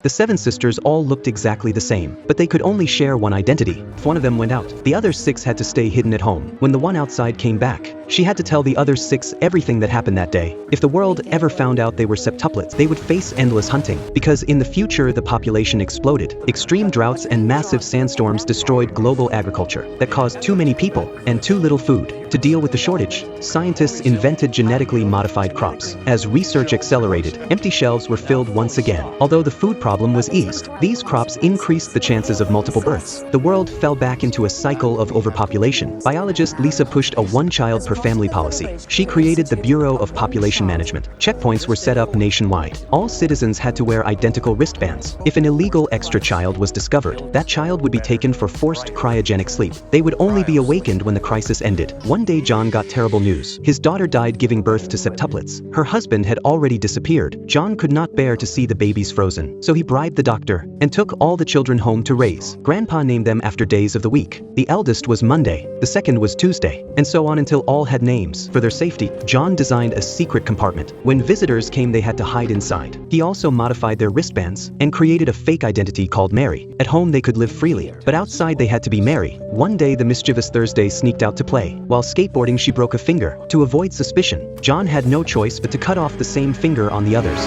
The 7 sisters all looked exactly the same, but they could only share one identity. If one of them went out, the other 6 had to stay hidden at home. When the one outside came back, she had to tell the other 6 everything that happened that day. If the world ever found out they were septuplets, they would face endless hunting, because in the future the population exploded. Extreme droughts and massive sandstorms destroyed global agriculture that caused too many people and too little food. To deal with the shortage, scientists invented genetically modified crops. As research accelerated, empty shelves were filled once again. Although the food problem was eased, these crops increased the chances of multiple births. The world fell back into a cycle of overpopulation. Biologist Lisa pushed a one-child per family policy. She created the Bureau of Population Management. Checkpoints were set up nationwide. All citizens had to wear identical wristbands. If an illegal extra child was discovered, that child would be taken for forced cryogenic sleep. They would only be awakened when the crisis ended. One day John got terrible news. His daughter died giving birth to septuplets. Her husband had already disappeared. John could not bear to see the babies frozen, so he bribed the doctor and took all the children home to raise. Grandpa named them after days of the week. The eldest was Monday, the second was Tuesday, and so on until all had names. For their safety, John designed a secret compartment. When visitors came, they had to hide inside. He also modified their wristbands and created a fake identity called Mary. At home they could live freely, but outside they had to be Mary. One day the mischievous Thursday sneaked out to play. While skateboarding, she broke a finger. To avoid suspicion, John had no choice but to cut off the same finger on the others.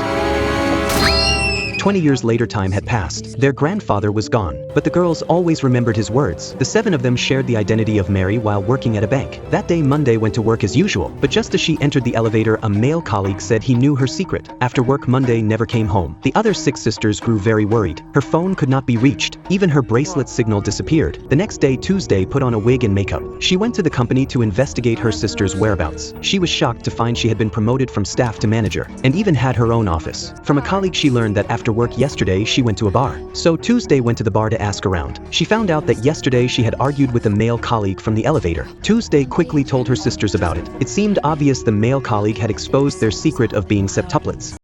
20 years later, time had passed. Their grandfather was gone, but the girls always remembered his words. The 7 of them shared the identity of Mary while working at a bank. That day Monday went to work as usual, but just as she entered the elevator, a male colleague said he knew her secret. After work, Monday never came home. The other 6 sisters grew very worried. Her phone could not be reached. Even her bracelet signal disappeared. The next day, Tuesday put on a wig and makeup. She went to the company to investigate her sister's whereabouts. She was shocked to find she had been promoted from staff to manager, and even had her own office. From a colleague she learned that after work yesterday she went to a bar. So Tuesday went to the bar to ask around. She found out that yesterday she had argued with a male colleague from the elevator. Tuesday quickly told her sisters about it. It seemed obvious the male colleague had exposed their secret of being septuplets.